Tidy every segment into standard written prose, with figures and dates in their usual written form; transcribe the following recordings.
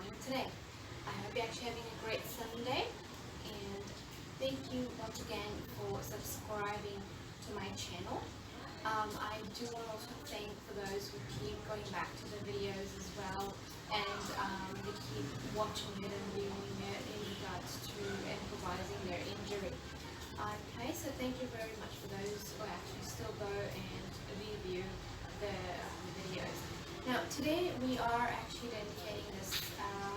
going today? I hope you're actually having a great Sunday, and thank you once again for subscribing to my channel. I do want to also thank for those who keep going back to the videos as well, and they keep watching it and viewing it in regards to improvising their injury. Okay, so thank you very much for those who actually still go and review the videos. Now today we are actually dedicating this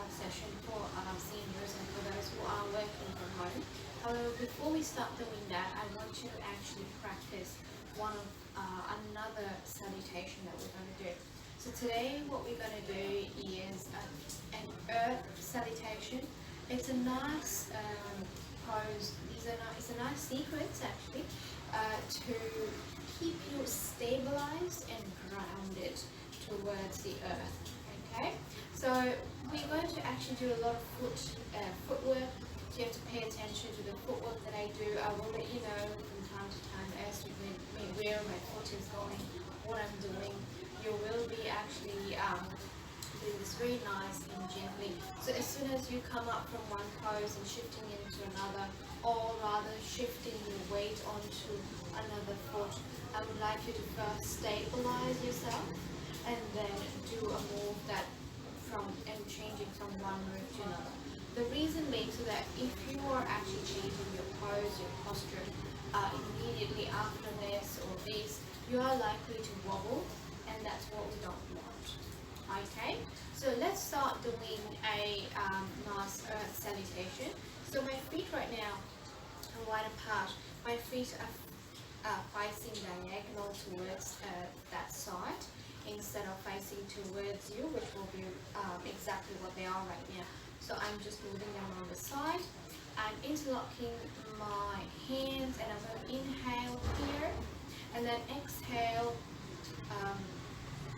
session for seniors and for those who are working from home. However, before we start doing that, I want you to actually practice another salutation that we're going to do. So today what we're going to do is an earth salutation. It's a nice pose. It's a nice sequence actually to keep you stabilized and grounded towards the earth. Okay, so we're going to actually do a lot of footwork. So you have to pay attention to the footwork that I do. I will let you know from time to time as to where my foot is going, what I'm doing. You will be actually doing this very nice and gently. So as soon as you come up from one pose and shifting into another, or rather shifting your weight onto another foot, I would like you to first stabilize yourself and then do a move that changing from one move to another. The reason being so that if you are actually changing your pose, your posture immediately after this or this, you are likely to wobble, and that's what we don't want. Okay, so let's start doing a nice earth salutation. So my feet right now are wide apart. My feet are facing diagonal towards that side instead of facing towards you, which will be exactly what they are right now. So I'm just moving them on the side. I'm interlocking my hands, and I'm going to inhale here and then exhale,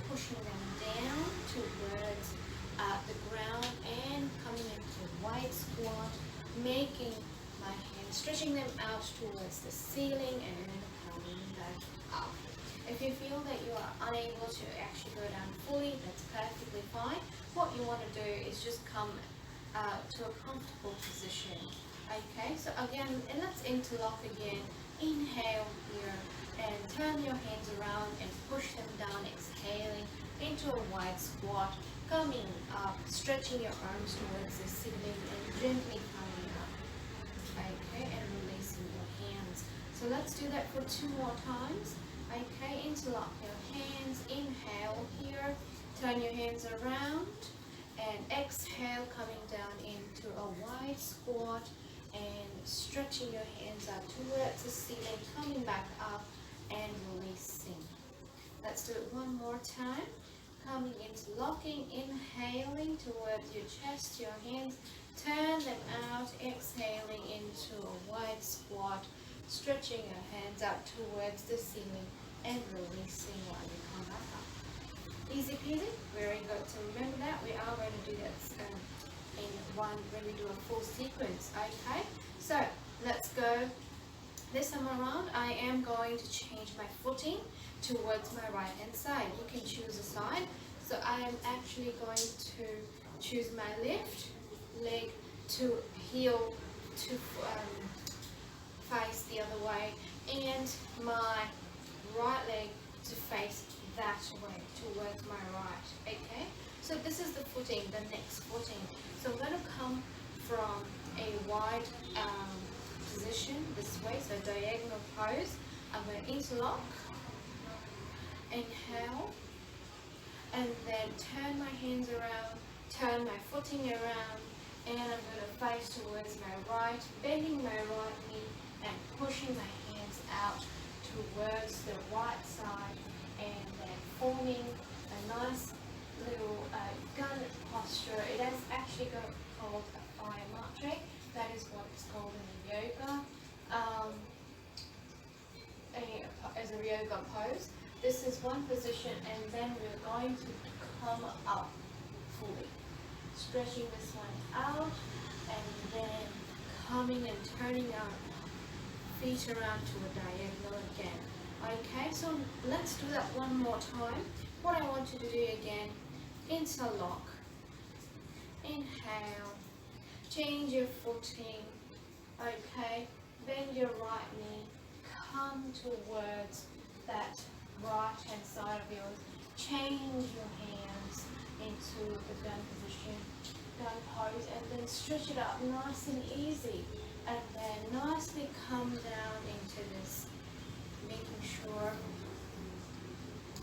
pushing them down towards the ground and coming into a wide squat, making my hands, stretching them out towards the ceiling and then coming back up. If you feel that you are unable to actually go down fully, that's perfectly fine. What you want to do is just come to a comfortable position. Okay, so again, and let's interlock again. Inhale here and turn your hands around and push them down, exhaling into a wide squat, coming up, stretching your arms towards the ceiling and gently coming up. Okay, and releasing your hands. So let's do that for 2 more times. Okay, interlock your hands, inhale here, turn your hands around and exhale, coming down into a wide squat and stretching your hands out towards the ceiling, coming back up and releasing. Let's do it one more time. Coming into locking, inhaling towards your chest, your hands, turn them out, exhaling into a wide squat, stretching your hands out towards the ceiling and releasing while you come back up. Easy peasy, very good. So remember that we are going to do this in one when we do a full sequence. Okay, so let's go. This time around, I am going to change my footing towards my right hand side. You can choose a side. So I am actually going to choose my left leg to heel to face the other way, and my right leg to face that way towards my right. Okay, so this is the footing, the next footing. So I'm going to come from a wide position this way, so diagonal pose. I'm going to interlock, inhale, and then turn my hands around, turn my footing around, and I'm going to face towards my right, bending my right knee and pushing my hands out towards the right side, and then forming a nice little gun posture. It is actually called a fire matre. That is what it's called in yoga, as a yoga pose. This is one position, and then we're going to come up fully, stretching this one out, and then coming and turning our feet around to a diagonal again. Okay, so let's do that one more time. What I want you to do again, interlock, inhale, change your footing, okay, bend your right knee, come towards that right hand side of yours, change your hands into the gun position, gun pose, and then stretch it up nice and easy, and then nicely come down into this, making sure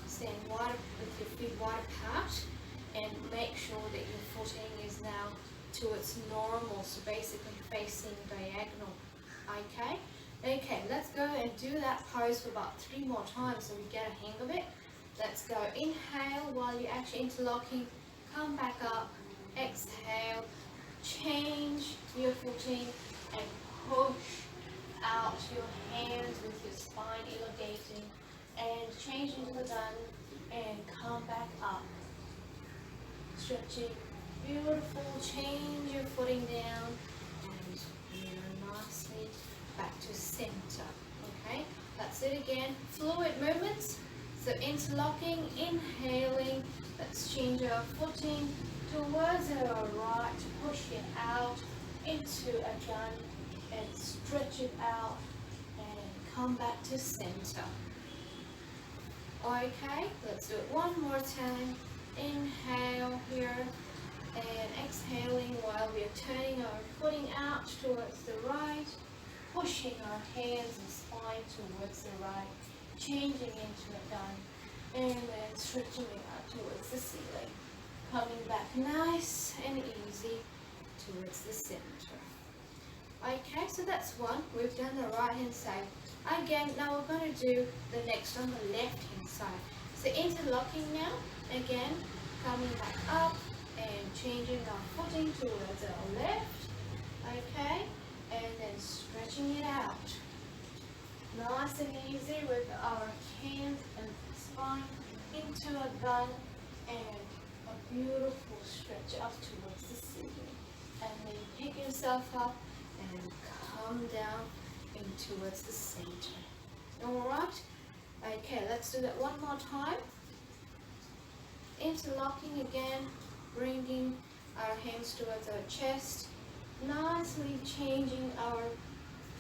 stand wide with your feet wide apart, and make sure that your footing is now to its normal, so basically facing diagonal. Okay? Okay, let's go and do that pose for about 3 more times so we get a hang of it. Let's go. Inhale while you're actually interlocking. Come back up. Exhale. Change your footing and push out your hands with your spine elongating, and change into the gun and come back up. Stretching. Beautiful. Change your footing down and you're nicely back to center. Okay, that's it again. Fluid movements. So interlocking, inhaling. Let's change our footing towards our right. Push it out into a gun and stretch it out and come back to center. Okay, let's do it one more time. Inhale here and exhaling while we are turning our footing out towards the right, pushing our hands and spine towards the right, changing into a gun, and then stretching it out towards the ceiling. Coming back nice and easy towards the center. Okay, so that's one. We've done the right hand side. Again, now we're going to do the next on the left hand side. So interlocking now, again, coming back up and changing our footing towards our left, okay, and then stretching it out. Nice and easy with our hands and spine into a gun and a beautiful stretch up towards the ceiling. And then pick yourself up and come down in towards the center. Alright? Okay, let's do that one more time. Interlocking again, bringing our hands towards our chest, nicely changing our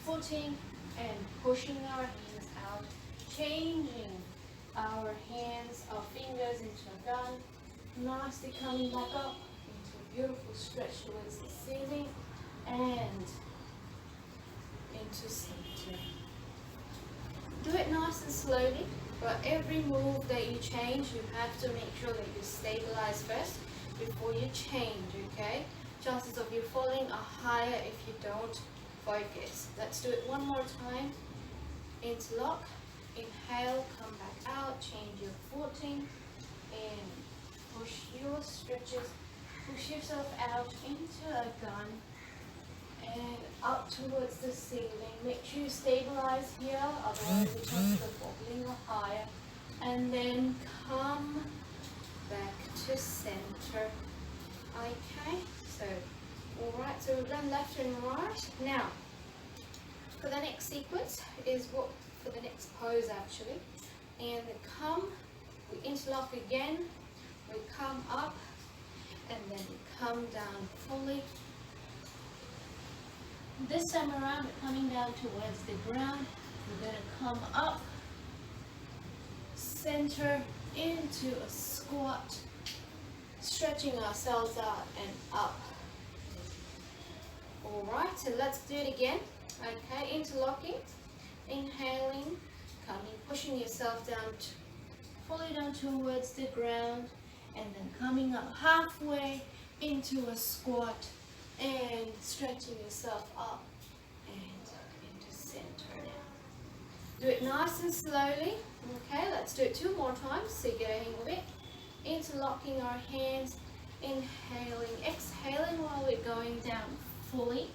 footing and pushing our hands out, changing our hands, our fingers into a gun, nicely coming back up into a beautiful stretch towards the ceiling and into center. Do it nice and slowly. For every move that you change, you have to make sure that you stabilize first before you change, okay? Chances of you falling are higher if you don't focus. Let's do it one more time. Interlock, inhale, come back out, change your footing, and push your stretches, push yourself out into a gun and up towards the ceiling. Make sure you stabilize here, otherwise the chances of wobbling are higher. And then come back to center. Okay, so alright, so we've done left and right. Now, for the next sequence is what for the next pose actually. And come, we interlock again, we come up, and then we come down fully. This time around, we're coming down towards the ground. We're going to come up, center into a squat, stretching ourselves out and up. Alright, so let's do it again. Okay, interlocking, inhaling, coming, pushing yourself down, fully down towards the ground, and then coming up halfway into a squat and stretching yourself up and into center now. Do it nice and slowly. Okay, let's do it 2 more times so you get a hang of it. Interlocking our hands, inhaling, exhaling while we're going down fully,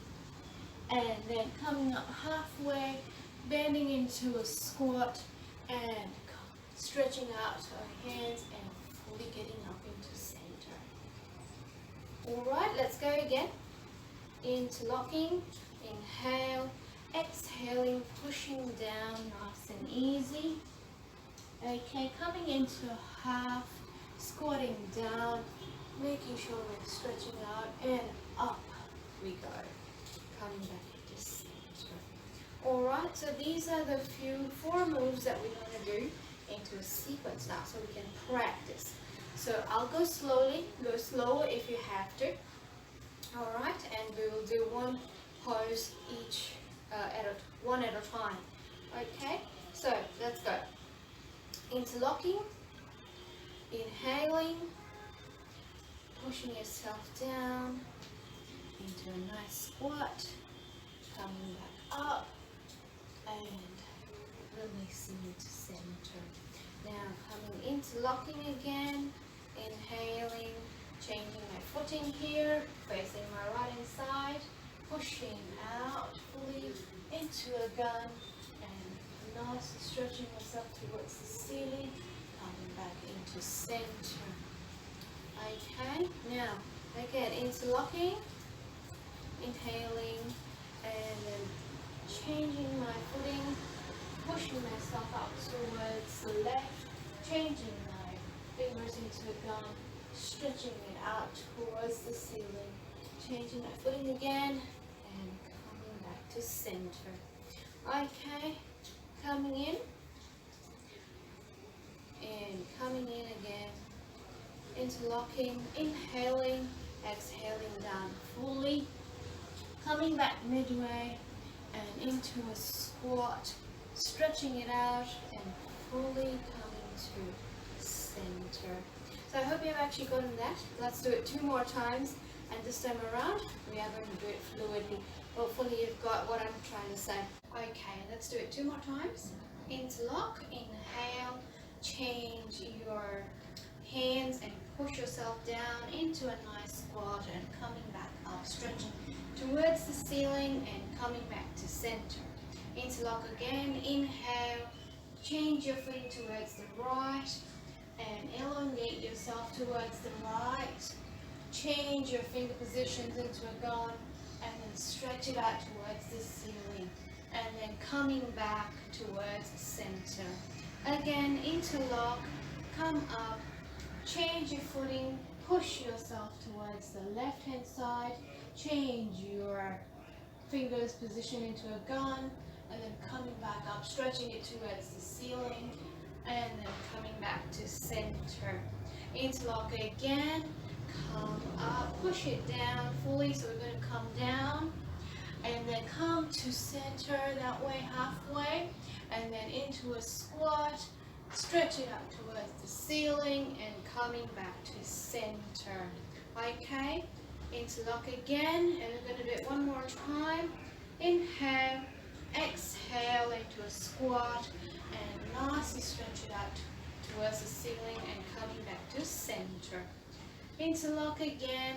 and then coming up halfway, bending into a squat and stretching out our hands and fully getting up into center. Alright, let's go again. Interlocking, inhale, exhaling, pushing down nice and easy. Okay, coming into half, squatting down making sure we're stretching out, and up we go, coming back into center. Alright, so these are the four moves that we're going to do into a sequence now, so we can practice. So I'll go slowly, go slower if you have to. Alright, and we will do one pose each, one at a time. Okay, so let's go. Interlocking, inhaling, pushing yourself down into a nice squat, coming back up, and releasing into center. Now coming into locking again, inhaling, changing my footing here, facing my right hand side, pushing out fully into a gun, and nice stretching myself towards the ceiling, coming back into center. Okay, now again interlocking, inhaling, and then changing my footing, pushing myself out towards the left, changing my fingers into a gun, stretching it out towards the ceiling, changing my footing again, and coming back to center. Okay, coming in, and coming in again, interlocking, inhaling, exhaling down fully, coming back midway, and into a squat, stretching it out, and fully coming to center. So I hope you've actually gotten that. Let's do it 2 more times, and this time around we are going to do it fluidly. Hopefully you've got what I'm trying to say. Okay, let's do it 2 more times. Interlock, inhale, change your hands and push yourself down into a nice squat, and coming back up, stretching towards the ceiling and coming back to center. Interlock again, inhale, change your feet towards the right and elongate yourself towards the right. Change your finger positions into a gun and then stretch it out towards the ceiling, and then coming back towards the center. Again, interlock, come up, change your footing, push yourself towards the left hand side, change your fingers position into a gun, and then coming back up, stretching it towards the ceiling, and then coming back to center. Interlock again, come up, push it down fully, so we're going to come down, and then come to center that way, halfway, and then into a squat, stretch it out towards the ceiling, and coming back to center. Okay, interlock again, and we're going to do it 1 more time. Inhale, exhale into a squat, and nicely stretch it out towards the ceiling and coming back to center. Interlock again.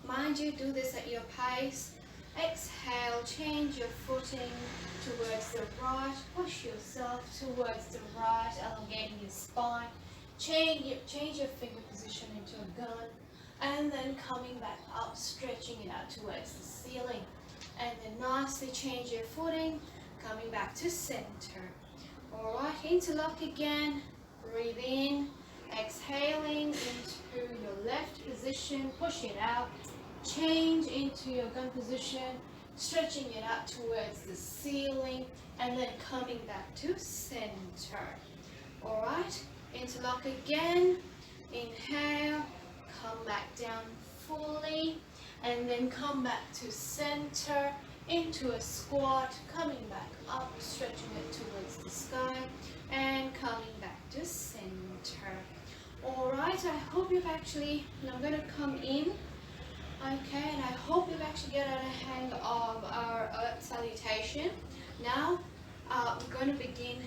Mind you, do this at your pace. Exhale, change your footing towards the right, push yourself towards the right, elongating your spine. Change your finger position into a gun, and then coming back up, stretching it out towards the ceiling. And then nicely change your footing, coming back to center. Alright, interlock again, breathe in, exhaling into your left position, push it out, change into your gun position, stretching it out towards the ceiling, and then coming back to center. Alright, interlock again, inhale, come back down fully, and then come back to center, into a squat, coming back up, stretching it towards the sky, and coming back to center. Alright, I hope you've actually, I'm going to come in, okay, and I hope you've actually got a hang of our earth salutation. Now, we're going to begin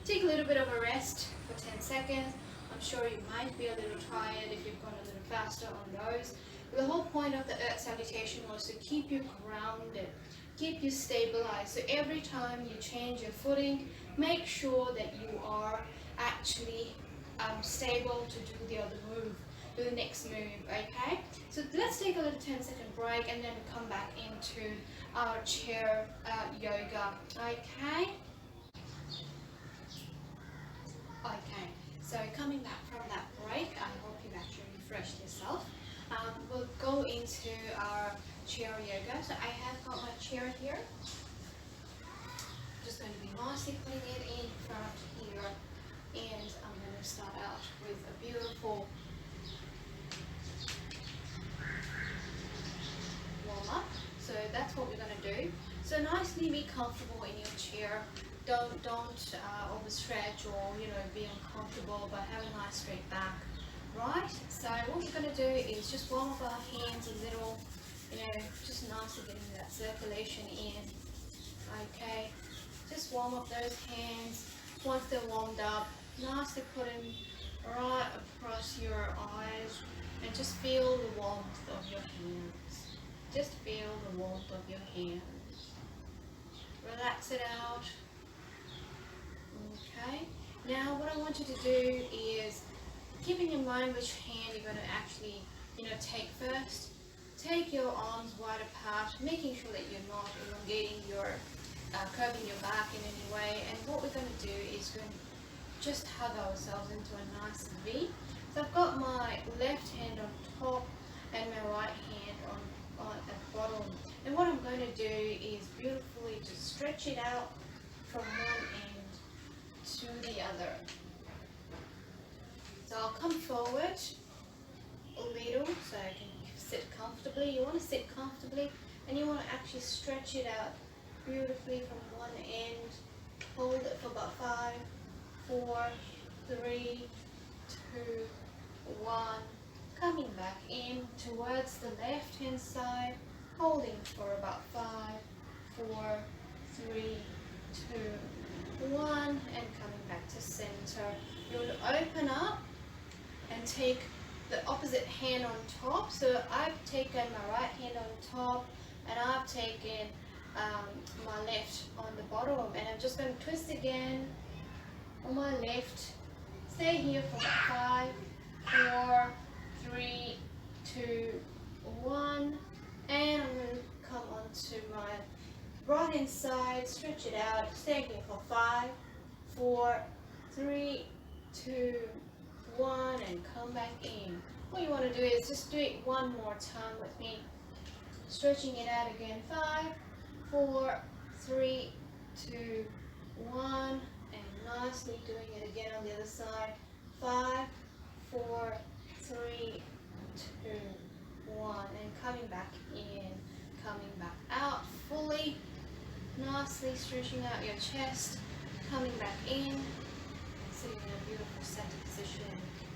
take a little bit of a rest for 10 seconds. I'm sure you might be a little tired if you've gone a little faster on those. The whole point of the earth salutation was to keep you grounded, keep you stabilized. So every time you change your footing, make sure that you are actually stable to do the other move, do the next move, okay? So let's take a little 10-second break, and then come back into our chair yoga, okay? Okay, so coming back from that break, I hope you've actually refreshed yourself. We'll go into our chair yoga. So I have got my chair here. Just going to be nicely putting it in front here, and I'm going to start out with a beautiful warm up. So that's what we're going to do. So nicely be comfortable in your chair. Don't overstretch or be uncomfortable, but have a nice straight back. Right. So what we're going to do is just warm up our hands a little. Just nicely getting that circulation in. Okay. Just warm up those hands. Once they're warmed up, nicely put them right across your eyes and just feel the warmth of your hands. Just feel the warmth of your hands. Relax it out. Okay. Now what I want you to do is, keeping in mind which hand you're going to actually, take first. Take your arms wide apart, making sure that you're not elongating curving your back in any way. And what we're going to do is going to just hug ourselves into a nice V. So I've got my left hand on top and my right hand on at the bottom. And what I'm going to do is beautifully just stretch it out from one end to the other. So I'll come forward a little so I can sit comfortably. You want to sit comfortably and you want to actually stretch it out beautifully from one end. Hold it for about 5, 4, 3, 2, 1. Coming back in towards the left hand side, holding for about 5, 4, 3, 2, 1, and coming back to center. You will open up and take the opposite hand on top. So I've taken my right hand on top and I've taken my left on the bottom, and I'm just going to twist again on my left. Stay here for 5, 4, 3, 2, 1, and I'm going to come onto my right hand side, stretch it out, stay here for 5, 4, 3, 2, 1, and come back in. What you want to do is just do it one more time with me. Stretching it out again. 5, 4, 3, 2, 1, and nicely doing it again on the other side. 5, 4, 3, 2, 1, and coming back in, coming back out fully. Nicely stretching out your chest, coming back in, sitting in a beautiful center position.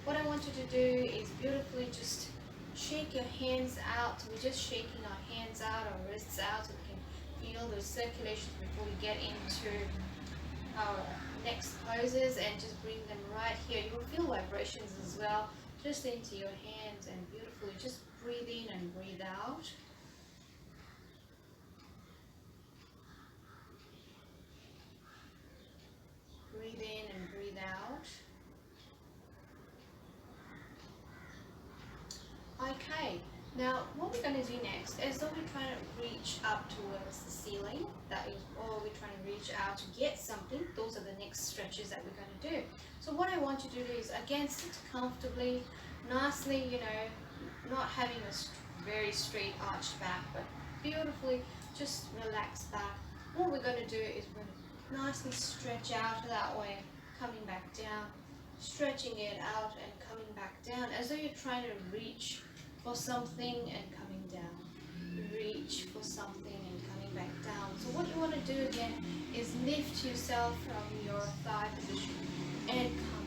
What I want you to do is beautifully just shake your hands out. We're just shaking our hands out, our wrists out, so we can feel the circulation before we get into our next poses, and just bring them right here. You will feel vibrations as well, just into your hands, and beautifully just breathe in and breathe out. Breathe in and breathe out. Okay, now what we're going to do next is that we're trying to reach up towards the ceiling. That is, or we're trying to reach out to get something. Those are the next stretches that we're going to do. So what I want you to do is, again, sit comfortably, nicely, not having a very straight arched back, but beautifully just relax back. What we're going to do is we're going to nicely stretch out that way, coming back down, stretching it out and coming back down, as though you're trying to reach for something and coming down. Reach for something and coming back down. So what you want to do again is lift yourself from your thigh position and come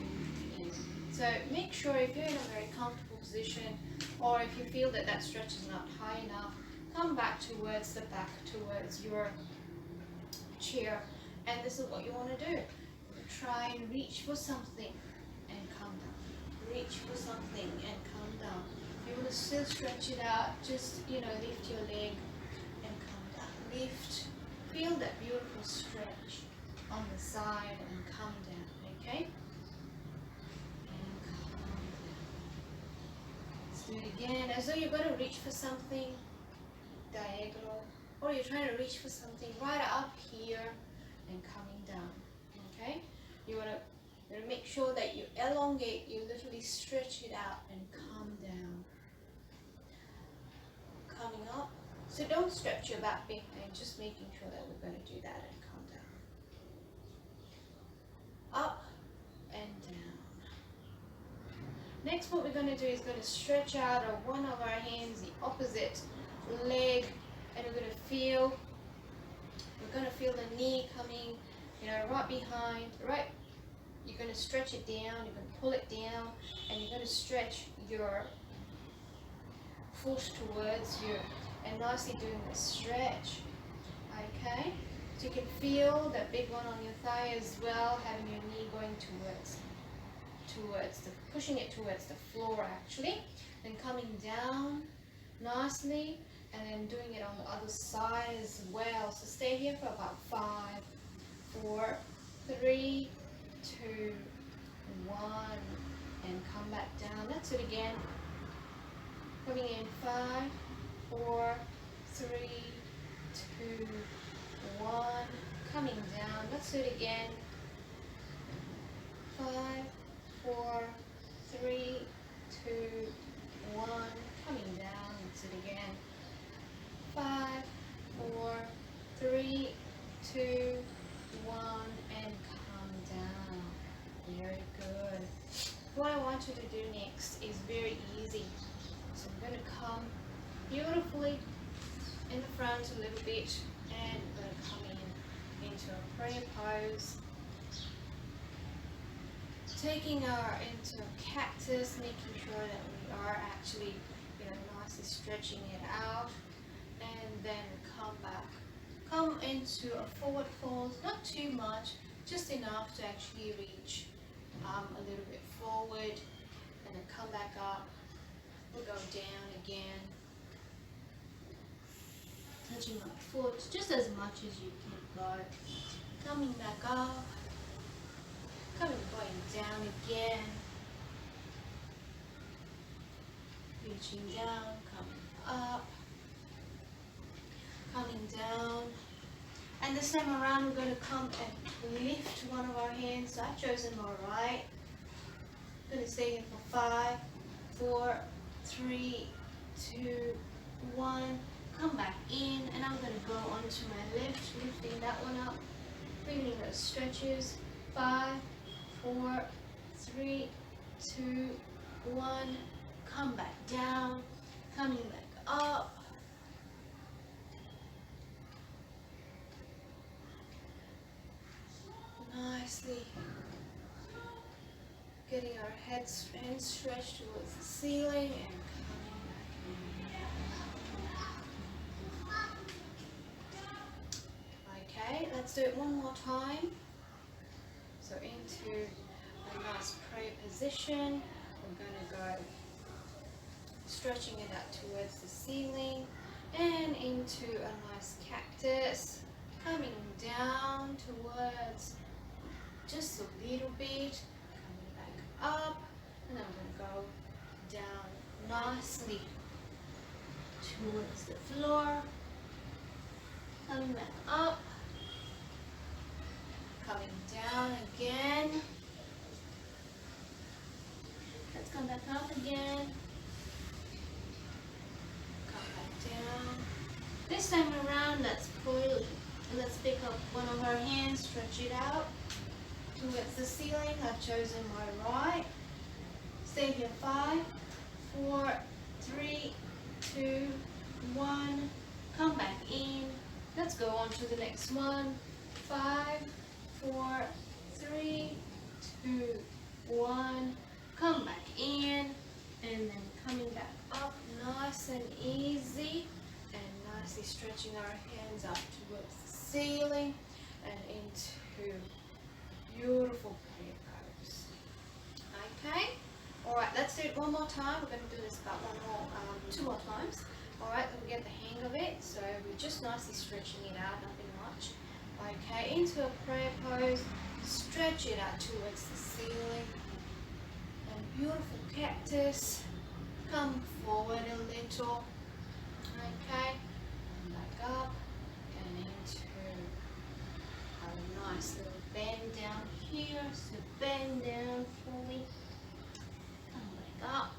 in. So make sure, if you're in a very comfortable position, or if you feel that that stretch is not high enough, come back towards the back, towards your chair, and this is what you want to do. Try and reach for something and come down. Reach for something and come down. You want to still stretch it out, just lift your leg and come down. Lift, feel that beautiful stretch on the side and come down, okay? And come down. Let's do it again, as though you're going to reach for something diagonal, or you're trying to reach for something right up here and coming down, okay? You want to You're going to make sure that you elongate, you literally stretch it out and come down. Coming up. So don't stretch your back behind, just making sure that we're going to do that and come down. Up and down. Next, what we're going to do is going to stretch out of one of our hands, the opposite leg, and we're going to feel the knee coming, right behind, right. You're going to stretch it down, you're going to pull it down, and you're going to stretch your foot towards you, and nicely doing the stretch. Okay, so you can feel that big one on your thigh as well, having your knee going pushing it towards the floor actually, then coming down nicely, and then doing it on the other side as well. So stay here for about 5, 4, 3, 2, 1, and come back down. That's it again. Coming in 5, 4, 3, 2, 1. Coming down. Let's do it again. 5, 4, 3, 2, 1. Coming down. Let's do it again. 5, 4, 3, 2, 1, and come down. Very good. What I want you to do next is very easy. So I'm going to come beautifully in the front a little bit, and we're going to come into a prayer pose. Taking into a cactus, making sure that we are actually, nicely stretching it out, and then come into a forward fold, not too much, just enough to actually reach a little bit forward, and then come back up. We'll go down again, touching my foot just as much as you can go, coming back up, going down again, reaching down, coming up, coming down, and this time around we're going to come and lift one of our hands. So I've chosen my right. I'm going to stay here for 5, 4, 3, 2, 1. Come back in, and I'm going to go onto my left, lifting that one up, feeling those stretches. 5, 4, 3, 2, 1. Come back down, coming back up. Nicely getting our hands stretched towards the ceiling and coming back in. Okay, let's do it one more time. So into a nice prayer position. We're going to go stretching it out towards the ceiling and into a nice cactus. Coming down towards just a little bit, coming back up, and then I'm going to go down nicely towards the floor, coming back up, coming down again. Let's come back up again, come back down. This time around, let's pick up one of our hands, stretch it out towards the ceiling. I've chosen my right. Stay here 5, 4, 3, 2, 1. Come back in. Let's go on to the next one. 5, 4, 3, 2, 1. Come back in, and then coming back up nice and easy, and nicely stretching our hands up towards the ceiling and into beautiful prayer pose. Okay, all right, let's do it one more time. We're going to do this about 2 more times. All right, then we get the hang of it. So we're just nicely stretching it out, nothing much. Okay, into a prayer pose, stretch it out towards the ceiling, and beautiful cactus. Come forward a little. Okay, and back up and into a nice little bend down here, so bend down fully, come back up.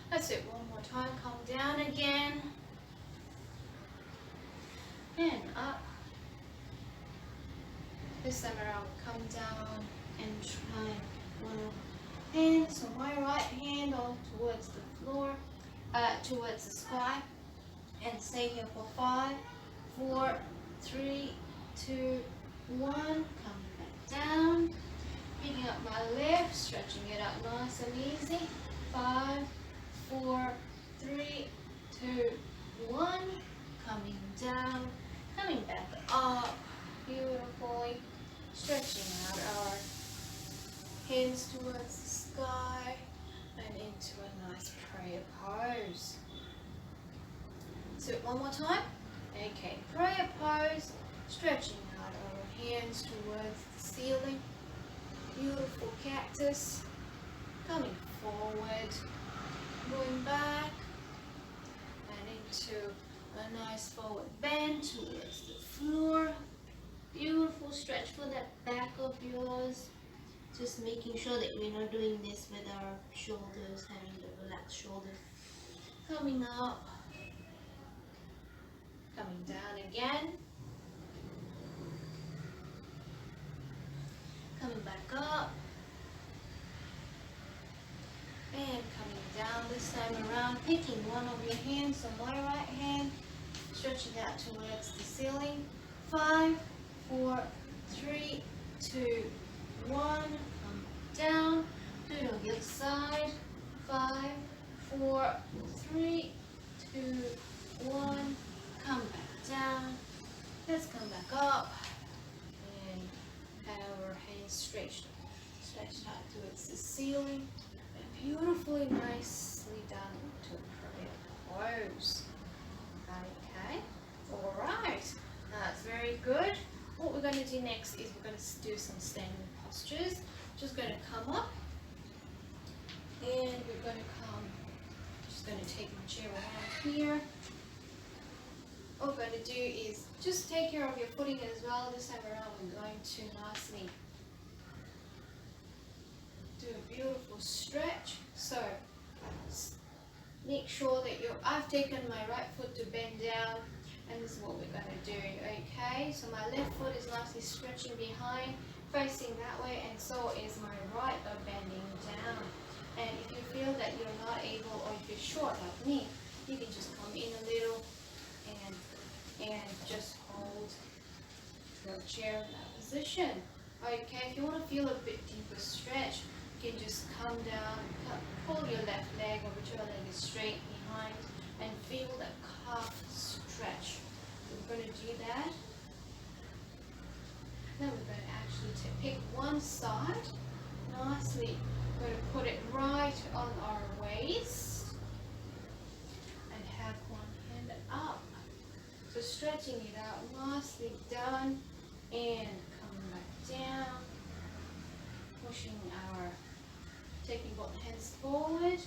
That's it, one more time, come down again, and up. This time around, come down and try one hand, so my right hand on towards the floor, towards the sky, and stay here for 5, 4, 3, 2, 1, come back down, picking up my left, stretching it out nice and easy, 5, 4, 3, 2, 1, coming down, coming back up, beautifully, stretching out our hands towards the sky and into a nice prayer pose. So one more time. Okay, prayer pose, stretching out our hands towards the ceiling. Beautiful cactus. Coming forward, going back, and into a nice forward bend towards the floor. Beautiful stretch for that back of yours. Just making sure that we're not doing this with our shoulders, having the relaxed shoulders. Coming up, coming down again, coming back up, and coming down this time around, picking one of your hands on my right hand, stretching out towards the ceiling. 5, 4, 3, 2, 1, come down, do it on the other side. 5, 4, 3, 2, 1, come back down. Let's come back up and have our hands stretched out towards the ceiling. And beautifully, nicely done into a prayer pose. Okay, alright, that's very good. What we're going to do next is we're going to do some standing postures. Just going to come up and we're going to come, just going to take my chair around here. What we're going to do is just take care of your footing as well. This time around we're going to nicely do a beautiful stretch. So make sure that I've taken my right foot to bend down, and this is what we're going to do. Okay, so my left foot is nicely stretching behind, facing that way, and so is my right foot bending down. And if you feel that you're not able, or if you're short like me, you can just come in a little and just hold your chair in that position. Okay, if you want to feel a bit deeper stretch, you can just come down, pull your left leg, or whichever leg is straight behind, and feel that calf stretch. We're going to do that. Then we're going to actually pick one side, nicely. We're going to put it right on our waist and have one hand up. So stretching it out, nicely done, and coming back down, pushing taking both hands forward,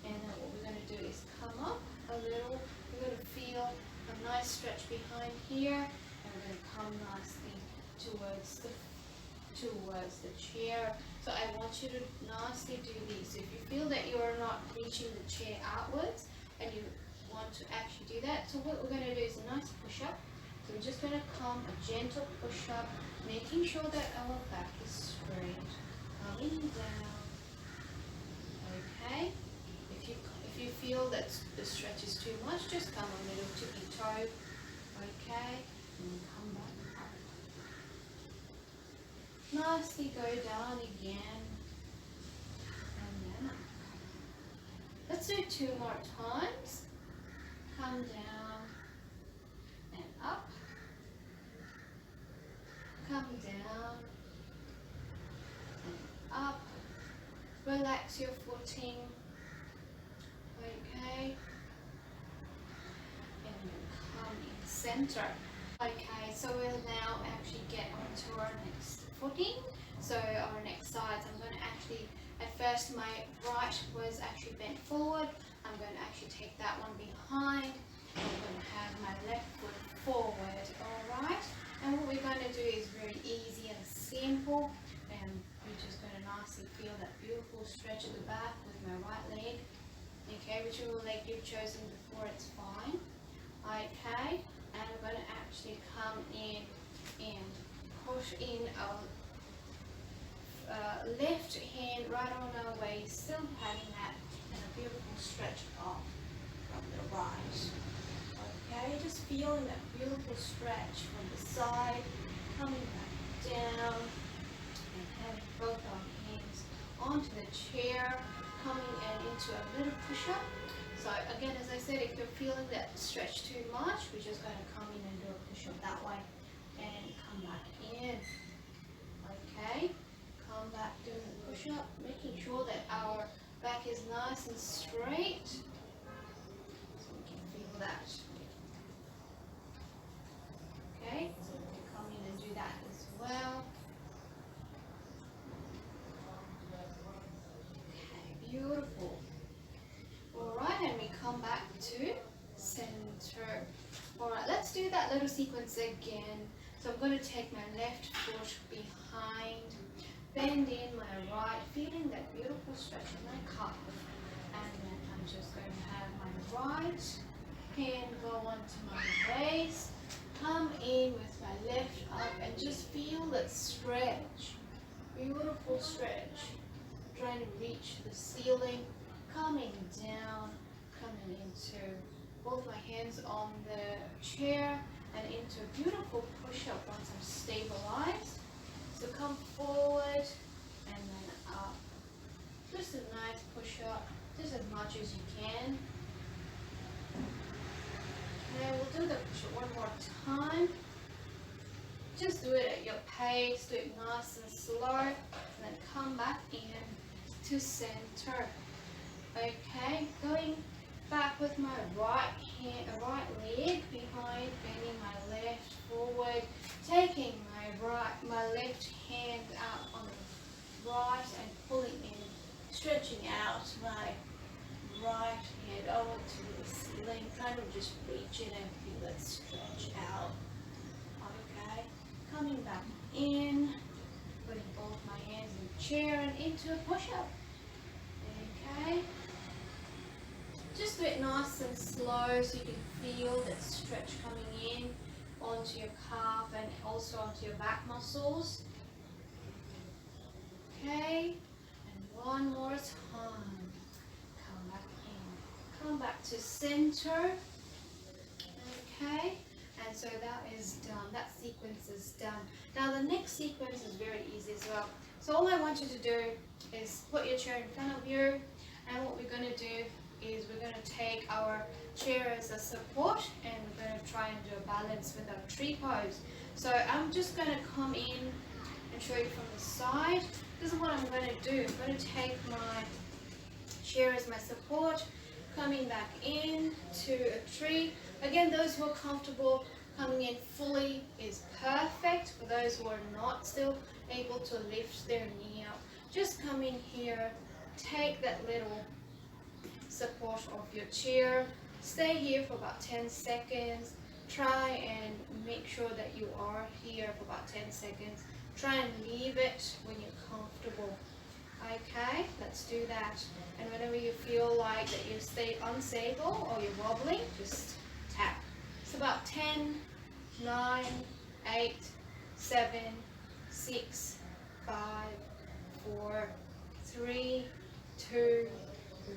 and then what we're going to do is come up a little. We're going to feel a nice stretch behind here, and we're going to come nicely towards the chair. So I want you to nicely do these. So if you feel that you are not reaching the chair outwards and you want to actually do that, so what we're going to do is a nice push-up. So we're just going to come a gentle push-up, making sure that our back is straight, coming down. Okay, if you feel that the stretch is too much, just come a little tippy-toe. Okay, and come back up. Nicely go down again, and then up. Let's do 2 more times. Come down and up. Come down and up. Relax your footing. Okay. And then come in center. Okay, so we'll now actually get onto our next footing. So our next sides, I'm going to actually, at first my right was actually bent forward. I'm going to actually take that one behind. I'm going to have my left foot forward, alright? And what we're going to do is very easy and simple, and we're just going to nicely feel that beautiful stretch at the back with my right leg. Okay, whichever leg you've chosen before, it's fine. Okay, and we're going to actually come in and push in our left hand right on our waist, still having that, and a beautiful stretch up from the right. Okay, just feeling that beautiful stretch from the side, coming back down, and having both our hands onto the chair, coming in into a little push-up. So again, as I said, if you're feeling that stretch too much, we're just going to come in and do a push-up that way, and come back in. Okay, come back doing the push-up, making sure that our back is nice and straight, so we can feel that. Okay, so we can come in and do that as well. Okay, beautiful. Alright, and we come back to center. Alright, let's do that little sequence again. So I'm going to take my left foot behind, bend in my right, feeling that beautiful stretch in my calf. And then I'm just going to have my right hand go onto my waist, come in with my left up, and just feel that stretch. Beautiful stretch. Trying to reach the ceiling, coming down, coming into both my hands on the chair and into a beautiful push-up once I'm stabilized. So come forward and then up. Just a nice push-up, just as much as you can. Okay, we'll do the push-up one more time. Just do it at your pace, do it nice and slow, and then come back in to center. Okay, going back with my right leg behind, bending my left forward, taking my left hand out on the right and pulling in, stretching out my right hand over to the ceiling, kind of just reach it and feel it stretch out. Okay, coming back in, putting both my hands in the chair and into a push-up. Okay, just do it nice and slow so you can feel that stretch coming in onto your calf and also onto your back muscles. Okay, and one more time. Come back in, come back to center. Okay, and so that is done, that sequence is done. Now the next sequence is very easy as well. So all I want you to do is put your chair in front of you, and what we're going to do is we're going to take our chair as a support and we're going to try and do a balance with our tree pose. So I'm just going to come in and show you from the side. This is what I'm going to do. I'm going to take my chair as my support, coming back in to a tree. Again, those who are comfortable coming in fully is perfect. For those who are not still able to lift their knee up, just come in here, take that little support of your chair, stay here for about 10 seconds, try and make sure that you are here for about 10 seconds, try and leave it when you're comfortable. Okay, let's do that. And whenever you feel like that you stay unstable or you're wobbling, just tap. It's about 10, 9, 8, 7, 6, 5, 4, 3, 2,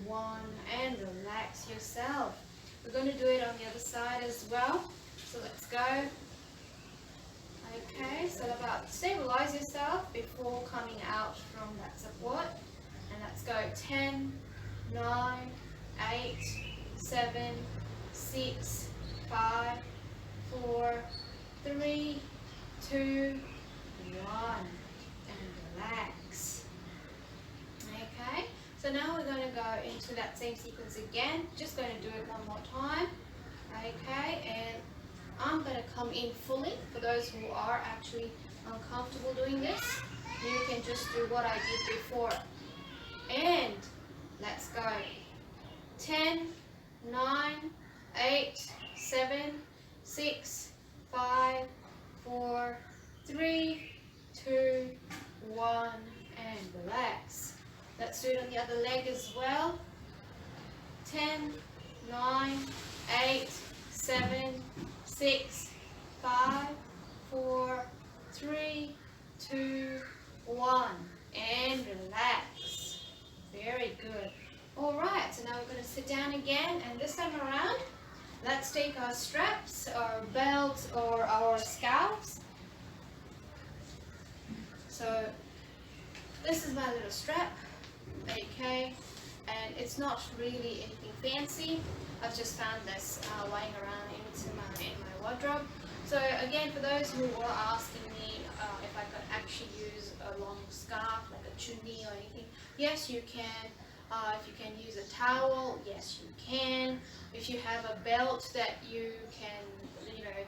1, and relax yourself. We're going to do it on the other side as well. So let's go. Okay, so about stabilize yourself before coming out from that support. And let's go 10, 9, 8, 7, 6, 5, 4, 3, 2, 1, and relax. Okay, so now we're going to go into that same sequence again. Just going to do it one more time. Okay, and I'm going to come in fully. For those who are actually uncomfortable doing this, you can just do what I did before. And let's go. 10, 9, 8, 7, 6, 5, 4, 3, 2, the other leg as well. 10, 9, 8, 7, 6, 5, 4, 3, 2, 1. And relax. Very good. Alright, so now we're going to sit down again, and this time around, let's take our straps, our belts, or our scarves. So this is my little strap, okay, and it's not really anything fancy. I've just found this lying around in my wardrobe. So again, for those who were asking me if I could actually use a long scarf, like a chunni or anything, yes you can. If you can use a towel, yes you can. If you have a belt that you can,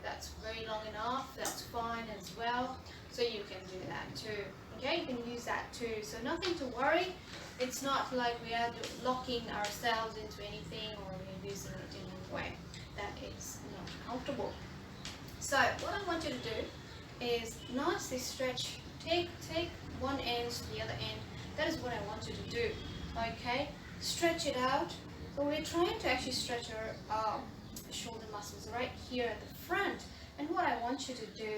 that's very long enough, that's fine as well. So you can do that too. Okay, you can use that too. So nothing to worry. It's not like we are locking ourselves into anything or we're using it in any way that is not comfortable. So what I want you to do is nicely stretch. Take one end to the other end. That is what I want you to do. Okay, stretch it out. So we're trying to actually stretch our shoulder muscles right here at the front. And what I want you to do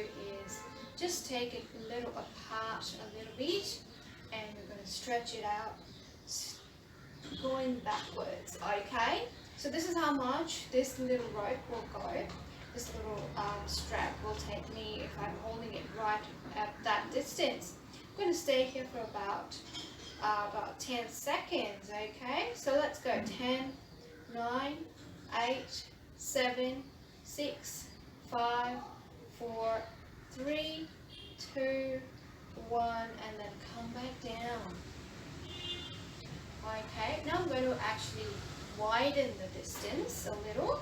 is just take it a little apart a little bit, and we're going to stretch it out, going backwards. Okay, so this is how much this little rope will go. This little strap will take me if I'm holding it right at that distance. I'm going to stay here for about 10 seconds. Okay, so let's go. 10, 9, 8, 7, 6, 5, 4, 3, 2, 1, and then come back down. Okay, now I'm going to actually widen the distance a little,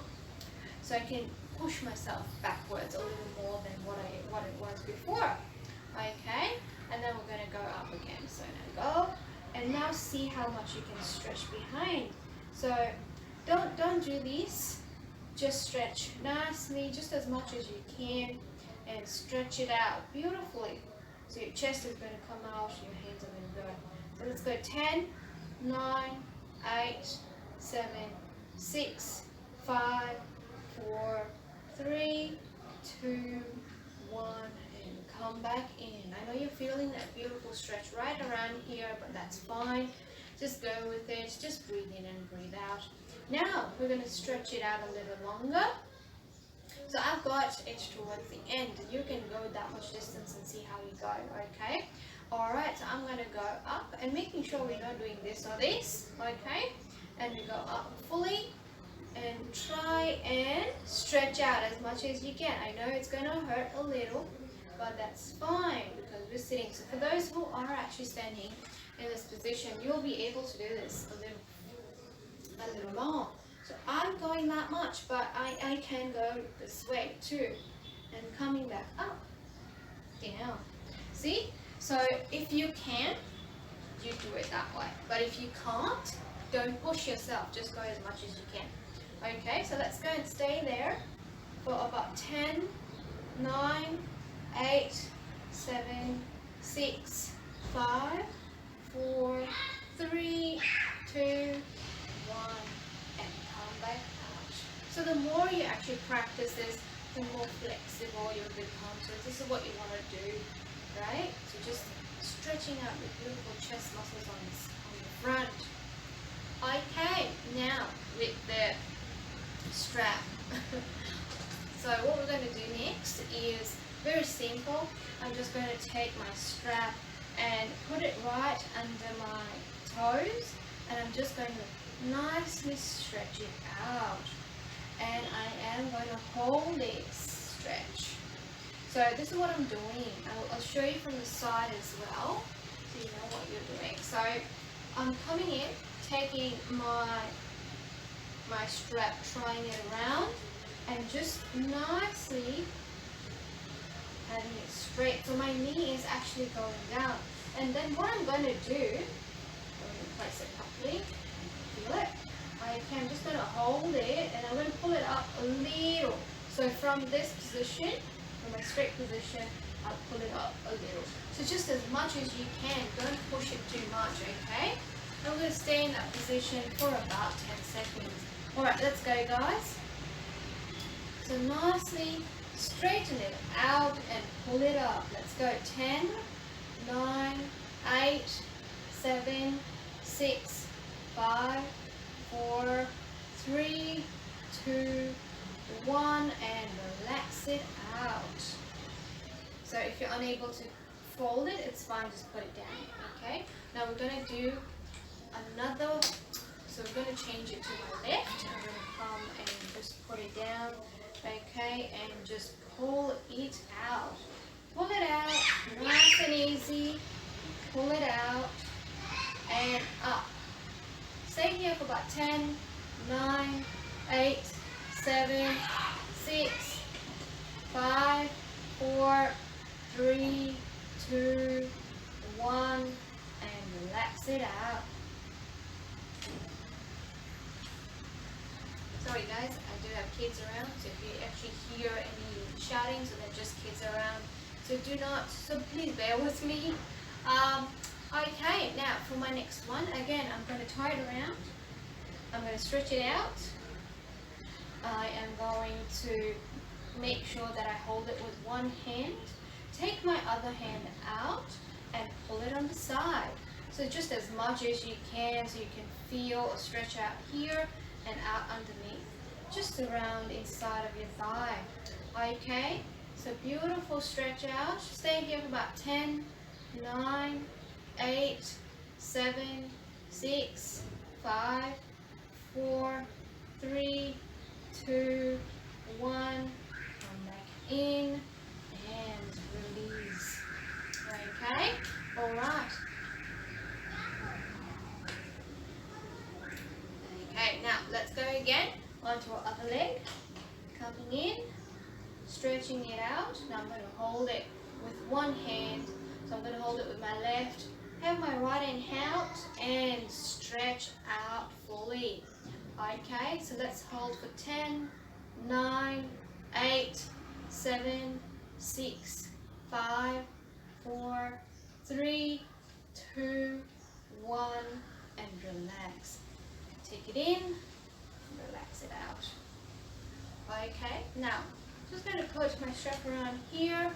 so I can push myself backwards a little more than what it was before. Okay, and then we're going to go up again. So now go, and now see how much you can stretch behind. So don't do this. Just stretch nicely, just as much as you can, and stretch it out beautifully. So your chest is going to come out, your hands are going to go. So let's go. 10, 9, 8, 7, 6, 5, 4, 3, 2, 1, and come back in. I know you're feeling that beautiful stretch right around here, but that's fine. Just go with it. Just breathe in and breathe out. Now we're going to stretch it out a little longer. So I've got it towards the end. You can go that much distance and see how you go. Okay. Alright, so I'm going to go up and making sure we're not doing this or this. Okay. And we go up fully and try and stretch out as much as you can. I know it's going to hurt a little, but that's fine because we're sitting. So for those who are actually standing in this position, you'll be able to do this a little more. So I'm going that much, but I can go this way too, and coming back up, down. See? So if you can, you do it that way. But if you can't, don't push yourself. Just go as much as you can. Okay, so let's go and stay there for about 10, 9, 8, 7, 6, 5, 4, 3, 2, 1, and come back out. So the more you actually practice this, the more flexible you'll become. So this is what you want to do, right? So just stretching out the beautiful chest muscles on the front. Okay, now with the strap. So what we're going to do next is very simple. I'm just going to take my strap and put it right under my toes, and I'm just going to nicely stretch it out, and I am going to hold this stretch. So this is what I'm doing. I'll show you from the side as well, so you know what you're doing. So I'm coming in, taking my strap, trying it around, and just nicely having it straight. So my knee is actually going down. And then what I'm going to do, I'm going to place it properly, feel it. I'm just going to hold it, and I'm going to pull it up a little. So from this position, from my straight position, I'll pull it up a little. So just as much as you can, don't push it too much, okay? I'm going to stay in that position for about 10 seconds. Alright, let's go guys. So nicely straighten it out and pull it up. Let's go. 10, 9, 8, 7, 6, 5, 4, 3, 2, 1, and relax it out. So if you're unable to fold it, it's fine, just put it down. Okay, now we're going to do another, so we're going to change it to my left. I'm going to come and just put it down, okay, and just pull it out. Pull it out, nice and easy. Pull it out and up. Stay here for about 10, 9, 8, 7, 6, 5, 4, 3, 2, 1, and relax it out. Sorry guys, I do have kids around, so if you actually hear any shouting, so they're just kids around. So please bear with me. Okay, now for my next one, again, I'm going to tie it around. I'm going to stretch it out. I am going to make sure that I hold it with one hand. Take my other hand out and pull it on the side. So just as much as you can, so you can feel a stretch out here and out underneath, just around inside of your thigh. Okay, so beautiful stretch out. Stay here for about 10, 9, 8, 7, 6, 5, 4, 3, 2, 1. Come back in and release. Okay, all right. Okay, now let's go again onto our other leg. Coming in, stretching it out. Now I'm going to hold it with one hand. So I'm going to hold it with my left. Have my right hand out and stretch out fully. Okay, so let's hold for 10, 9, 8, 7, 6, 5, 4, 3, 2, 1, and relax. Take it in, relax it out. Okay, now just going to put my strap around here,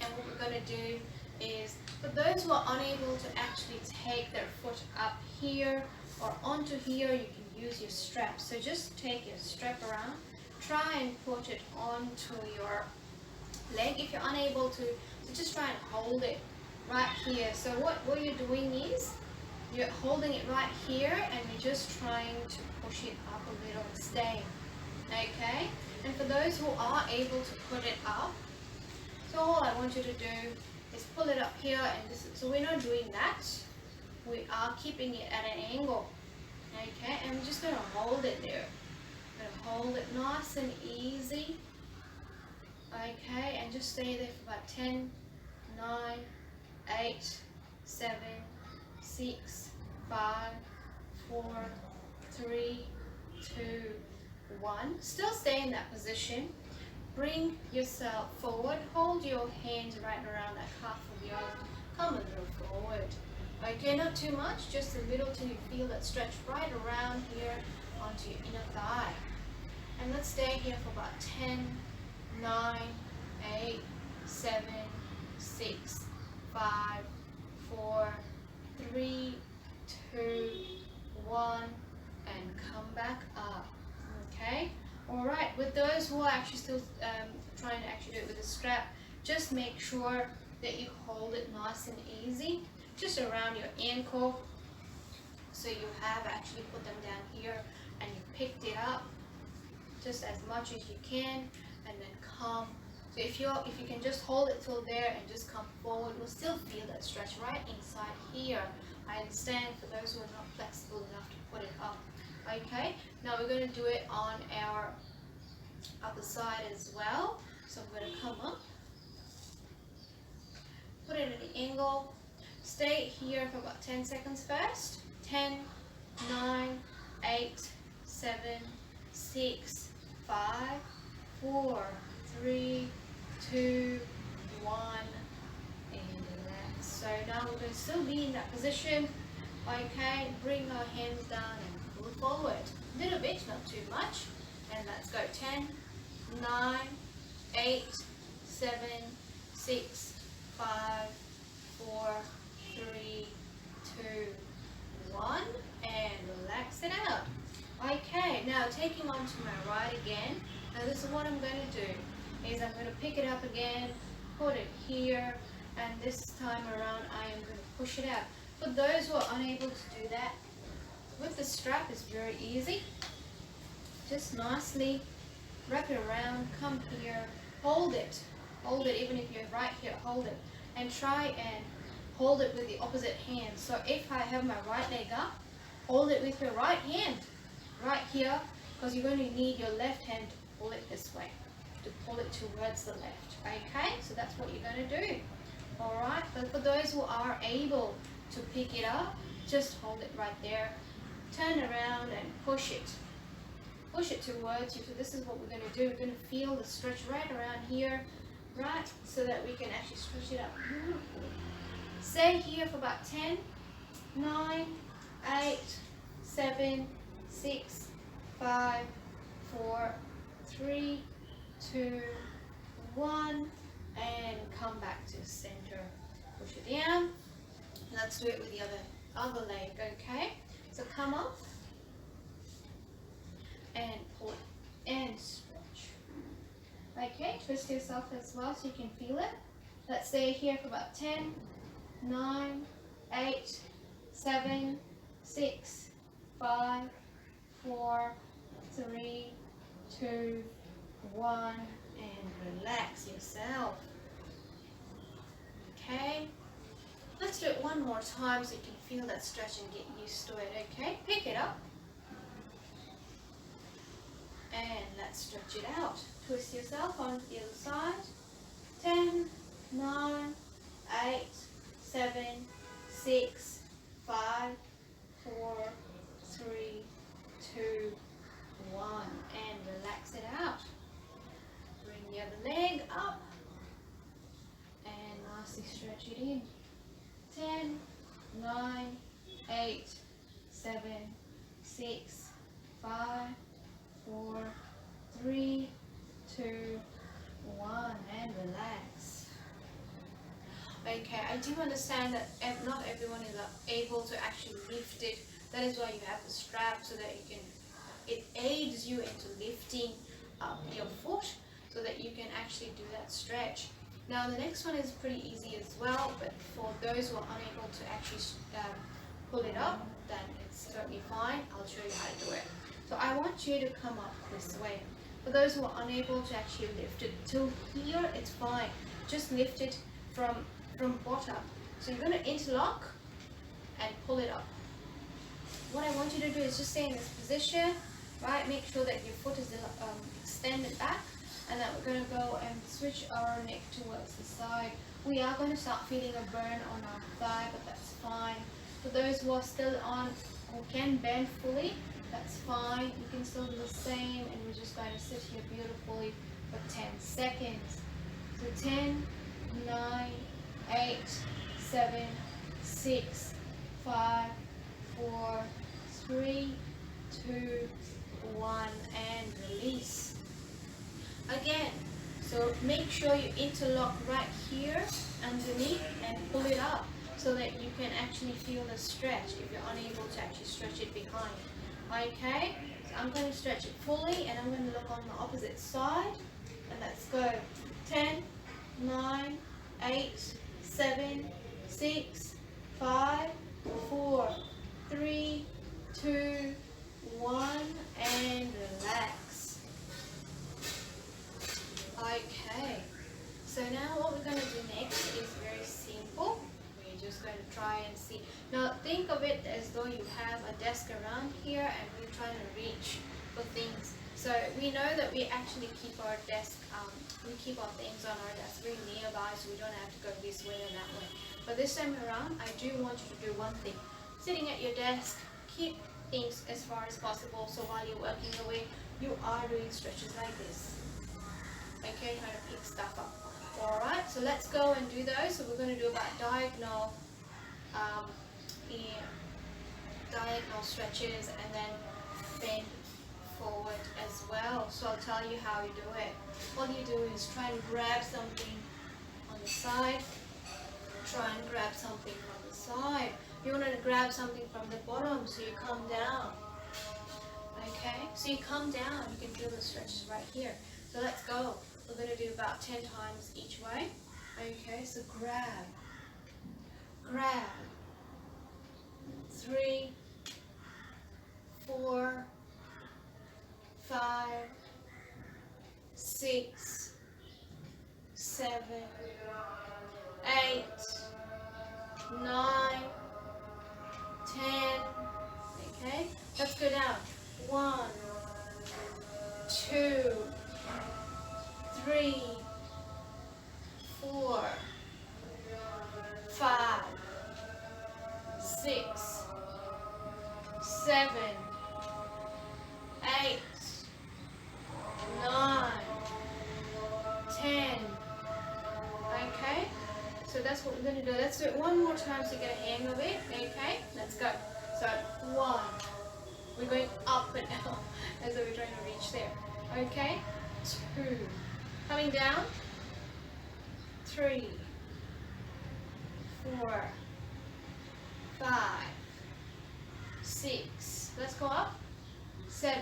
and what we're going to do is, for those who are unable to actually take their foot up here or onto here, you can use your strap. So just take your strap around, try and put it onto your leg. If you're unable to, so just try and hold it right here. So what you're doing is, you're holding it right here and you're just trying to push it up a little and stay. Okay? And for those who are able to put it up, so all I want you to do is pull it up here, and this, so we're not doing that. We are keeping it at an angle. Okay? And we're just going to hold it there. Going to hold it nice and easy. Okay? And just stay there for about 10, 9, 8, 7, 6, 5, 4, 3, 2, 1. Still stay in that position. Bring yourself forward. Hold your hands right around that calf of yours. Come a little forward. Okay, not too much, just a little till you feel that stretch right around here onto your inner thigh. And let's stay here for about 10, 9, 8, 7, 6, 5, 4, 3, 2, 1, and come back up. Okay? Alright, with those who are actually still trying to actually do it with a strap, just make sure that you hold it nice and easy, just around your ankle. So you have actually put them down here and you picked it up just as much as you can, and then come. So if you can just hold it till there and just come forward, we'll still feel that stretch right inside here. I understand for those who are not flexible enough to put it up. Okay, now we're going to do it on our other side as well. So I'm going to come up, put it at an angle, stay here for about 10 seconds first. 10, 9, 8, 7, 6, 5, 4, 3, 2, 1, and relax. So now we're going to still be in that position. Okay, bring our hands down and pull forward. A little bit, not too much. And let's go. 10, 9, 8, 7, 6, 5, 4, 3, 2, 1. And relax it out. Okay, now taking on to my right again. Now this is what I'm going to do. Is I'm going to pick it up again, put it here, and this time around I am going to push it out. For those who are unable to do that, with the strap it's very easy. Just nicely wrap it around, come here, hold it even if you're right here, hold it, and try and hold it with the opposite hand. So if I have my right leg up, hold it with your right hand, right here, because you're going to need your left hand to pull it this way, to pull it towards the left. Okay, so that's what you're going to do. Alright, but for those who are able to pick it up, just hold it right there, turn around and push it towards you. So this is what we're going to do. We're going to feel the stretch right around here, right, so that we can actually stretch it out beautifully. Stay here for about 10, 9, 8, 7, 6, 5, 4, 3, 2, 1, and come back to center. Push it down. Let's do it with the other leg, okay? So come up and pull it and stretch. Okay, twist yourself as well so you can feel it. Let's stay here for about 10, 9, 8, 7, 6, 5, 4, 3, 2, 1, and relax yourself. Okay, let's do it one more time so you can feel that stretch and get used to it. Okay, pick it up and let's stretch it out. Twist yourself onto the other side. 10, 9, 8, 7, 6, 5, 4, 3, 2, 1, and relax it out. Bring the other leg up and nicely stretch it in. 10, 9, 8, 7, 6, 5, 4, 3, 2, 1, and relax. Okay, I do understand that not everyone is able to actually lift it. That is why you have the strap, so that you can, it aids you into lifting up your foot so that you can actually do that stretch. Now the next one is pretty easy as well, but for those who are unable to actually pull it up, then it's totally fine. I'll show you how to do it. So I want you to come up this way. For those who are unable to actually lift it to here, it's fine. Just lift it from bottom. So you're going to interlock and pull it up. What I want you to do is just stay in this position, right? Make sure that your foot is extended back, and then we're going to go and switch our neck towards the side. We are going to start feeling a burn on our thigh, but that's fine. For those who are still on, who can bend fully, that's fine. You can still do the same, and we're just going to sit here beautifully for 10 seconds. So 10, 9, 8, 7, 6, 5, 4, 3, 2, 1, and release. Again, so make sure you interlock right here underneath and pull it up so that you can actually feel the stretch if you're unable to actually stretch it behind. Okay, so I'm going to stretch it fully, and I'm going to look on the opposite side, and let's go. 10, 9, 8, 7, 6, 5, 4, 3, 2, 1, and relax. Okay, so now what we're going to do next is very simple. We're just going to try and see. Now think of it as though you have a desk around here and we're trying to reach for things. So we know that we actually keep our desk, we keep our things on our desk very nearby, so we don't have to go this way or that way. But this time around, I do want you to do one thing. Sitting at your desk, keep things as far as possible, so while you're working away, you are doing stretches like this. Okay, trying to pick stuff up. Alright, so let's go and do those. So we're going to do about diagonal diagonal stretches and then bend forward as well. So I'll tell you how you do it. All you do is try and grab something on the side. Try and grab something from the side. You want to grab something from the bottom, so you come down. Okay, so you come down, you can feel the stretches right here. So let's go. We're going to do about 10 times each way. Okay, so grab, grab, 3, 4, 5, 6, 7, 8, 9, 10. Okay, let's go down. 1, 2, 3, 4, 5, 6, 7, 8, 9, 10. Okay, so that's what we're going to do. Let's do it one more time so you get a hang of it. Okay, let's go. So 1, we're going up and down as though we're trying to reach there. Okay, 2, coming down, 3, 4, 5, 6, let's go up, 7,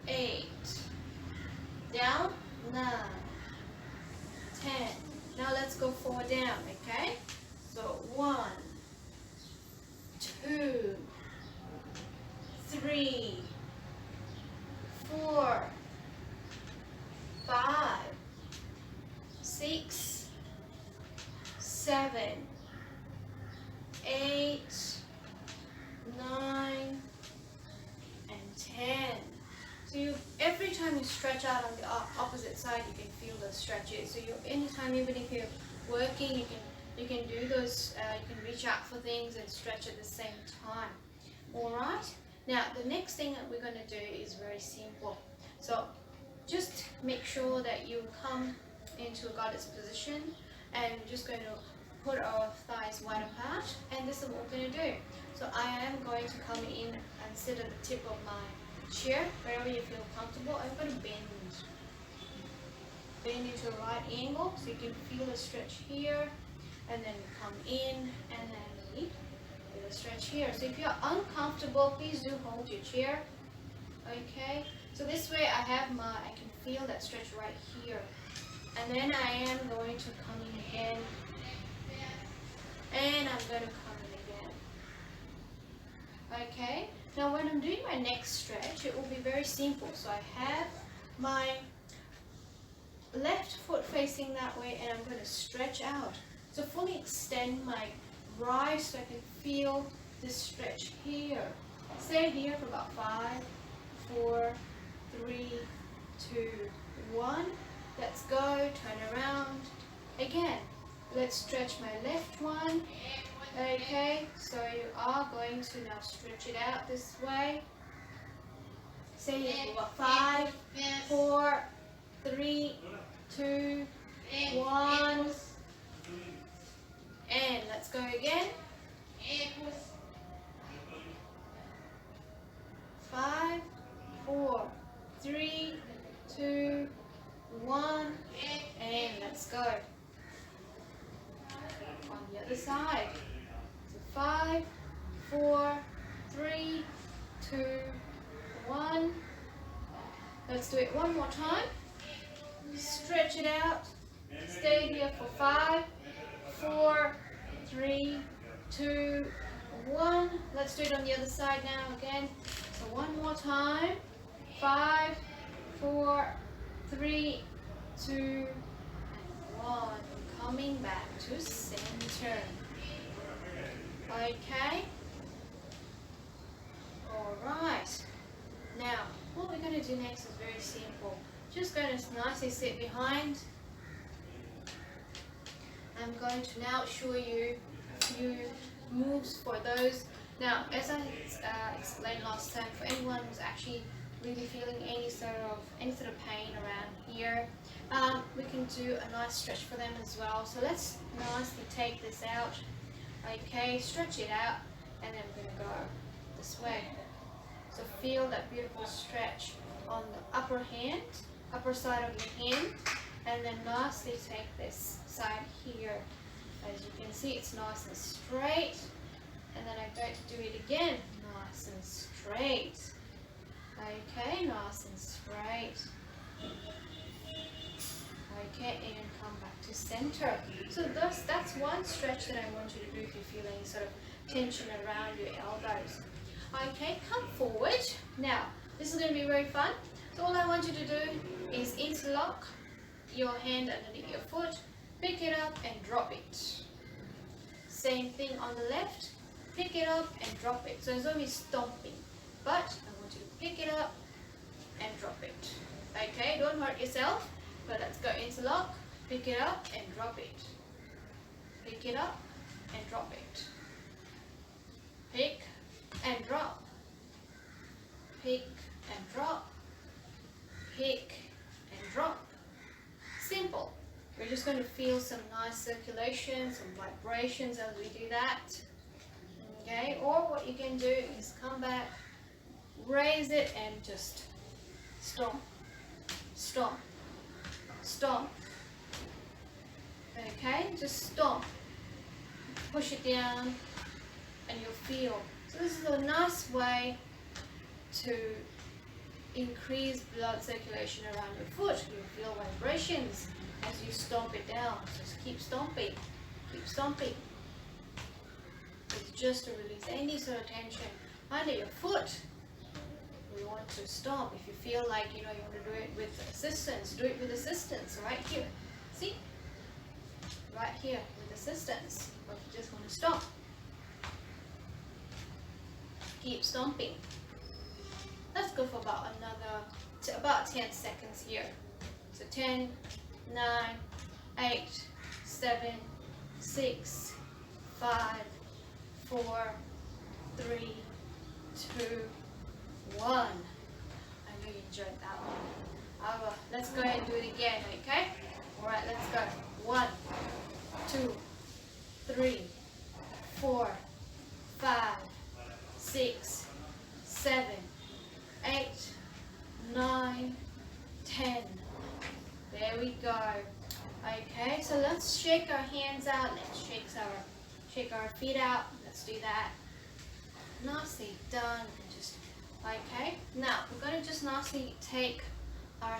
8, down, 9, 10. Now let's go forward down, okay? So 1, 2, 3, 4, 5, 6, 7, 8, 9, and 10. So every time you stretch out on the opposite side, you can feel those stretches. So anytime, even if you're working, you can do those. You can reach out for things and stretch at the same time. All right. Now the next thing that we're going to do is very simple. So just make sure that you come into a goddess position, and we're just going to put our thighs wide apart, and this is what we're going to do. So I am going to come in and sit at the tip of my chair, wherever you feel comfortable. I'm going to bend into a right angle so you can feel a stretch here, and then come in and then feel a stretch here. So if you're uncomfortable, please do hold your chair. Okay, so this way I can feel that stretch right here, and then I am going to come in again, and I'm going to come in again. Okay, now when I'm doing my next stretch, it will be very simple. So I have my left foot facing that way, and I'm going to stretch out. So fully extend my right so I can feel this stretch here. Stay here for about 5, 4, 3, 2, 1. Let's go. Turn around. Again, let's stretch my left one. Okay, so you are going to now stretch it out this way. Stay here for about 5, 4, 3, 2, 1. And let's go again. 5, 4, 3, 2, 1, and let's go. On the other side. So 5, 4, 3, 2, 1. Let's do it one more time. Stretch it out. Stay here for 5, 4, 3, 2, 1. Let's do it on the other side now again. So one more time. 5, 4, 3, 2, and 1. Coming back to center. Okay. Alright. Now, what we're going to do next is very simple. Just going to nicely sit behind. I'm going to now show you a few moves for those. Now, as I explained last time, for anyone who's actually really feeling any sort of pain around here, we can do a nice stretch for them as well. So let's nicely take this out. Okay, stretch it out. and then I'm going to go this way. So feel that beautiful stretch on the upper side of your hand, and then nicely take this side here. As you can see, it's nice and straight, and then I'm going to do it again, nice and straight. Okay, nice and straight. Okay, and come back to center. So that's one stretch that I want you to do if you feel any sort of tension around your elbows. Okay, come forward. Now, this is going to be very fun. So all I want you to do is interlock your hand underneath your foot, pick it up and drop it. Same thing on the left, pick it up and drop it. So it's going to be stomping, but I want you to pick it up and drop it. Okay, don't hurt yourself, but let's go interlock, pick it up and drop it. Pick it up and drop it. Pick and drop. Pick and drop. Pick and drop. Simple. We're just going to feel some nice circulation, some vibrations as we do that. Okay, or what you can do is come back, raise it and just stomp, stomp, stomp. Okay, just stomp. Push it down and you'll feel. So this is a nice way to increase blood circulation around your foot. You'll feel vibrations as you stomp it down. Just keep stomping, keep stomping. It's just to release any sort of tension under your foot. We want to stomp. If you feel like you want to do it with assistance, do it with assistance right here. See? Right here with assistance. But you just want to stomp. Keep stomping. Let's go for about about 10 seconds here. So 10, 9, 8, 7, 6, 5, 4, 3, 2, 1. I know you enjoyed that one. Let's go ahead and do it again, okay? Alright, let's go. 1, 2, 3, 4, 5, 6, 7, 8, 9, 10. There we go. Okay, so let's shake our hands out. Let's shake our feet out. Let's do that. Nicely done. Okay. Now we're going to just nicely take our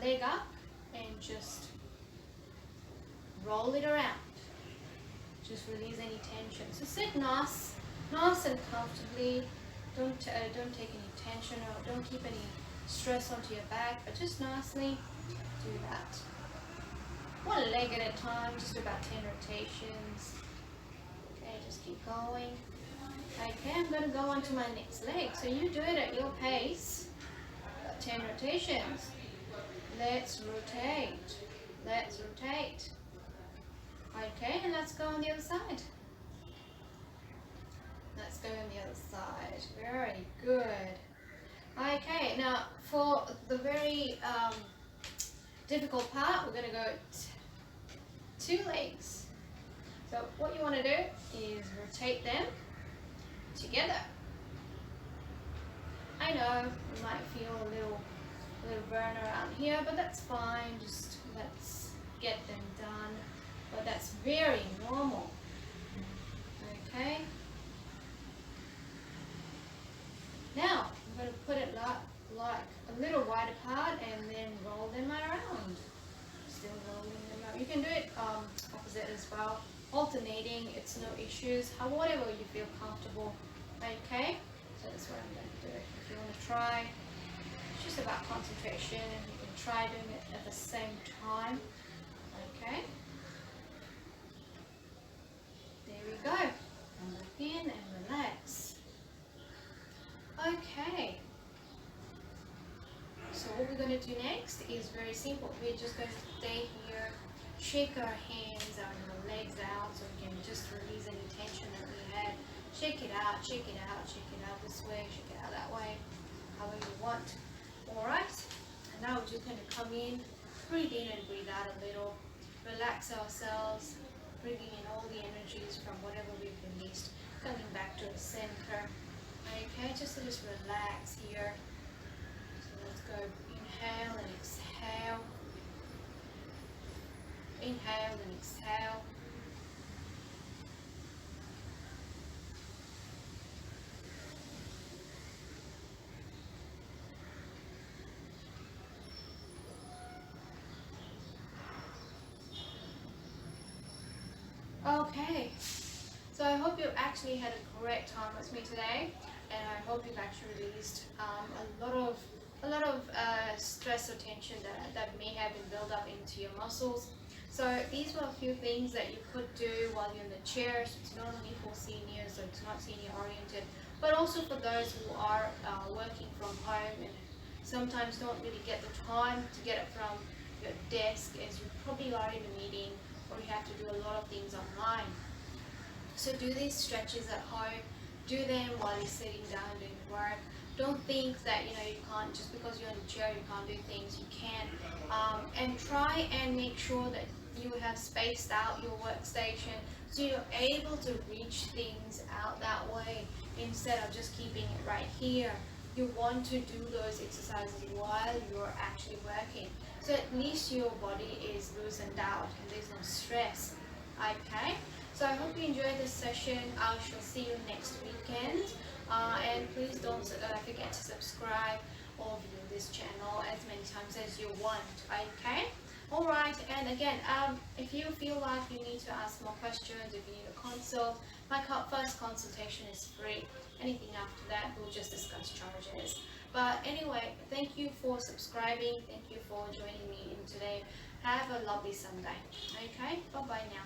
leg up and just roll it around. Just release any tension. So sit nice and comfortably. Don't take any tension or don't keep any stress onto your back, but just nicely do that. One leg at a time, just about 10 rotations. Okay, just keep going. Okay, I'm going to go on to my next leg. So you do it at your pace. About 10 rotations. Let's rotate. Let's rotate. Okay, and let's go on the other side. Let's go on the other side. Very good. Okay, now for the very difficult part, we're going to go 2 legs. So what you want to do is rotate them together. I know you might feel a little burn around here, but that's fine. Just let's get them done. But that's very normal. Okay. Now I'm going to put it like a little wide apart and then roll them around. Still rolling them out. You can do it opposite as well, alternating. It's no issues. Whatever you feel comfortable. Okay. So that's what I'm going to do. If you want to try, it's just about concentration. You can try doing it at the same time. Okay. There we go. Come back in and relax. Okay. So what we're going to do next is very simple. We're just going to stay here, shake our hands, our legs out, so we can just release any tension that we had. Shake it out, shake it out, shake it out this way, shake it out that way, however you want. Alright, and now we're just going to come in, breathe in and breathe out a little, relax ourselves, bringing in all the energies from whatever we've released. coming back to the center. Okay, just relax here. So let's go inhale and exhale. Inhale and exhale. Okay, so I hope you actually had a great time with me today, and I hope you've actually released a lot of stress or tension that may have been built up into your muscles. So these were a few things that you could do while you're in the chair. So it's not only for seniors, so it's not senior oriented, but also for those who are working from home and sometimes don't really get the time to get it from your desk, as you probably are in a meeting or you have to do a lot of things online. So do these stretches at home, do them while you're sitting down doing work. Don't think that you can't, just because you're in a chair you can't do things. You can, and try and make sure that you have spaced out your workstation so you're able to reach things out that way instead of just keeping it right here. You want to do those exercises while you're actually working, so at least your body is loosened out and there's no stress. Okay, so I hope you enjoyed this session. I shall see you next weekend, and please don't forget to subscribe or view this channel as many times as you want. Okay, alright, and again, if you feel like you need to ask more questions, if you need a consult, my first consultation is free. Anything after that, we'll just discuss charges. But anyway, thank you for subscribing. Thank you for joining me in today. Have a lovely Sunday. Okay, bye bye now.